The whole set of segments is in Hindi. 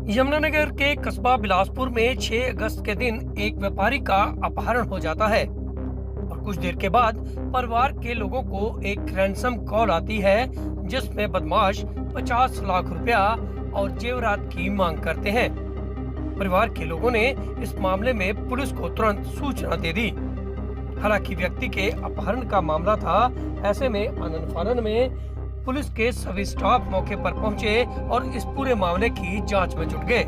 यमुनानगर के कस्बा बिलासपुर में 6 अगस्त के दिन एक व्यापारी का अपहरण हो जाता है और कुछ देर के बाद परिवार के लोगों को एक रैंसम कॉल आती है जिसमें बदमाश 50 लाख रुपया और जेवरात की मांग करते हैं। परिवार के लोगों ने इस मामले में पुलिस को तुरंत सूचना दे दी। हालांकि व्यक्ति के अपहरण का मामला था, ऐसे में आनन फानन में पुलिस के सभी स्टाफ मौके पर पहुंचे और इस पूरे मामले की जांच में जुट गए।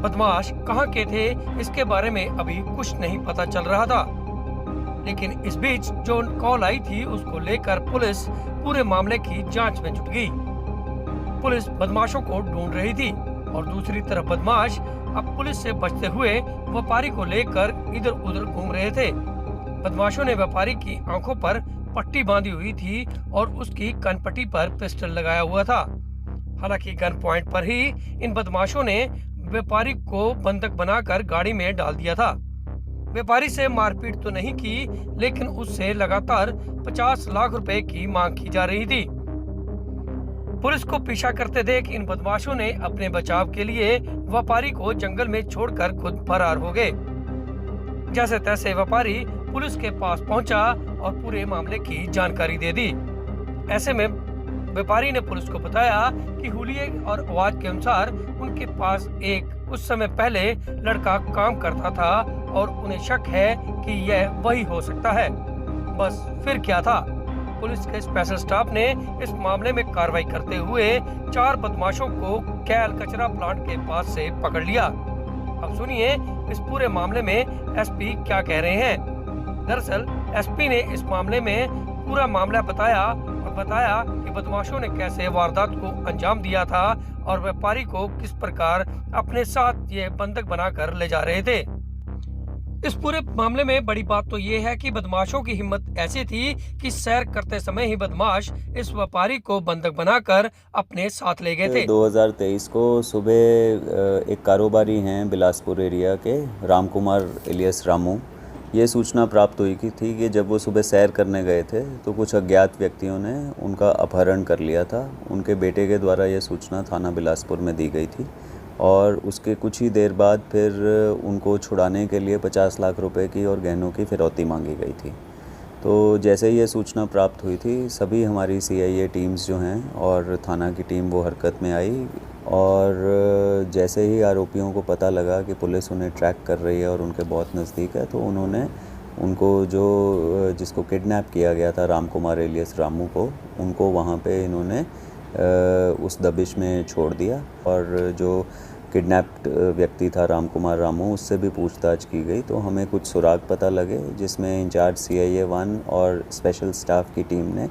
बदमाश कहां के थे, इसके बारे में अभी कुछ नहीं पता चल रहा था, लेकिन इस बीच जो कॉल आई थी उसको लेकर पुलिस पूरे मामले की जांच में जुट गई। पुलिस बदमाशों को ढूंढ रही थी और दूसरी तरफ बदमाश अब पुलिस से बचते हुए व्यापारी को लेकर इधर उधर घूम रहे थे। बदमाशों ने व्यापारी की आंखों पर पट्टी बांधी हुई थी और उसकी कनपट्टी पर पिस्टल लगाया हुआ था। हालांकि गन पॉइंट पर ही इन बदमाशों ने व्यापारी को बंधक बनाकर गाड़ी में डाल दिया था। व्यापारी से मारपीट तो नहीं की, लेकिन उससे लगातार 50 लाख रुपए की मांग की जा रही थी। पुलिस को पीछा करते देख इन बदमाशों ने अपने बचाव के लिए व्यापारी को जंगल में छोड़कर खुद फरार हो गए। जैसे तैसे व्यापारी पुलिस के पास पहुंचा और पूरे मामले की जानकारी दे दी। ऐसे में व्यापारी ने पुलिस को बताया कि हुलिये और आवाज के अनुसार उनके पास एक कुछ समय पहले लड़का काम करता था और उन्हें शक है कि यह वही हो सकता है। बस फिर क्या था, पुलिस के स्पेशल स्टाफ ने इस मामले में कार्रवाई करते हुए 4 बदमाशों को कैल कचरा प्लांट के पास से पकड़ लिया। अब सुनिए इस पूरे मामले में एसपी क्या कह रहे हैं। दरअसल एसपी ने इस मामले में पूरा मामला बताया कि बदमाशों ने कैसे वारदात को अंजाम दिया था और व्यापारी को किस प्रकार अपने साथ ये बंधक बनाकर ले जा रहे थे। इस पूरे मामले में बड़ी बात तो ये है कि बदमाशों की हिम्मत ऐसी थी कि सैर करते समय ही बदमाश इस व्यापारी को बंधक बनाकर अपने साथ ले गए थे। 2023 को सुबह एक कारोबारी हैं बिलासपुर एरिया के रामकुमार एलियस रामू, ये सूचना प्राप्त हुई थी कि जब वो सुबह सैर करने गए थे तो कुछ अज्ञात व्यक्तियों ने उनका अपहरण कर लिया था। उनके बेटे के द्वारा ये सूचना थाना बिलासपुर में दी गई थी और उसके कुछ ही देर बाद फिर उनको छुड़ाने के लिए 50 लाख रुपए की और गहनों की फिरौती मांगी गई थी। तो जैसे ही ये सूचना प्राप्त हुई थी, सभी हमारी सीआईए टीम्स जो हैं और थाना की टीम वो हरकत में आई और जैसे ही आरोपियों को पता लगा कि पुलिस उन्हें ट्रैक कर रही है और उनके बहुत नज़दीक है, तो उन्होंने उनको जिसको किडनैप किया गया था रामकुमार एलियस रामू को, उनको वहाँ पे इन्होंने उस दबिश में छोड़ दिया और जो किडनैप्ड व्यक्ति था रामकुमार रामू, उससे भी पूछताछ की गई तो हमें कुछ सुराग पता लगे, जिसमें इंचार्ज सीआईए 1 और स्पेशल स्टाफ की टीम ने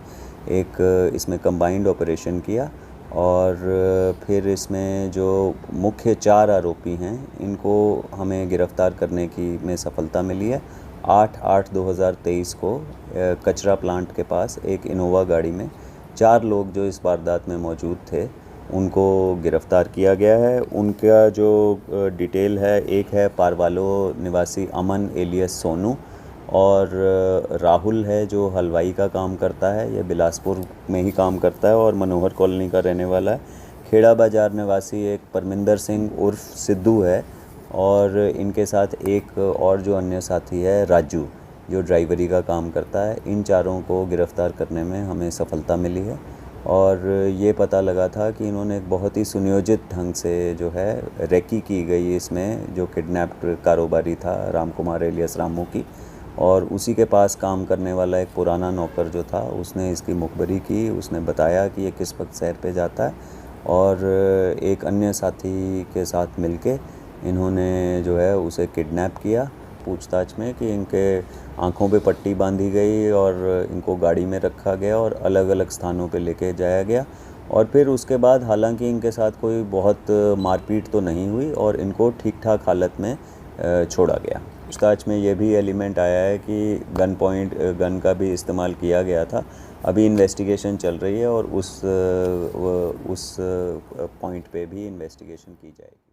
एक इसमें कंबाइंड ऑपरेशन किया और फिर इसमें जो मुख्य 4 आरोपी हैं इनको हमें गिरफ़्तार करने की में सफलता मिली है। 8/8/2023 को कचरा प्लांट के पास एक इनोवा गाड़ी में 4 लोग जो इस वारदात में मौजूद थे उनको गिरफ़्तार किया गया है। उनका जो डिटेल है, एक है पारवालो निवासी अमन एलियस सोनू और राहुल है जो हलवाई का काम करता है, ये बिलासपुर में ही काम करता है और मनोहर कॉलोनी का रहने वाला है। खेड़ा बाज़ार निवासी एक परमिंदर सिंह उर्फ सिद्धू है और इनके साथ एक और जो अन्य साथी है राजू, जो ड्राइवरी का काम करता है। इन चारों को गिरफ़्तार करने में हमें सफलता मिली है और ये पता लगा था कि इन्होंने एक बहुत ही सुनियोजित ढंग से जो है रेकी की गई इसमें, जो किडनैप्ड कारोबारी था रामकुमार एलियस रामू की, और उसी के पास काम करने वाला एक पुराना नौकर जो था उसने इसकी मुखबरी की। उसने बताया कि ये किस वक्त सैर पे जाता है और एक अन्य साथी के साथ मिलके इन्होंने जो है उसे किडनैप किया। पूछताछ में कि इनके आँखों पे पट्टी बांधी गई और इनको गाड़ी में रखा गया और अलग अलग स्थानों पे लेके जाया गया और फिर उसके बाद हालांकि इनके साथ कोई बहुत मारपीट तो नहीं हुई और इनको ठीक ठाक हालत में छोड़ा गया। पूछताछ में ये भी एलिमेंट आया है कि गन का भी इस्तेमाल किया गया था। अभी इन्वेस्टिगेशन चल रही है और उस पॉइंट पे भी इन्वेस्टिगेशन की जाएगी।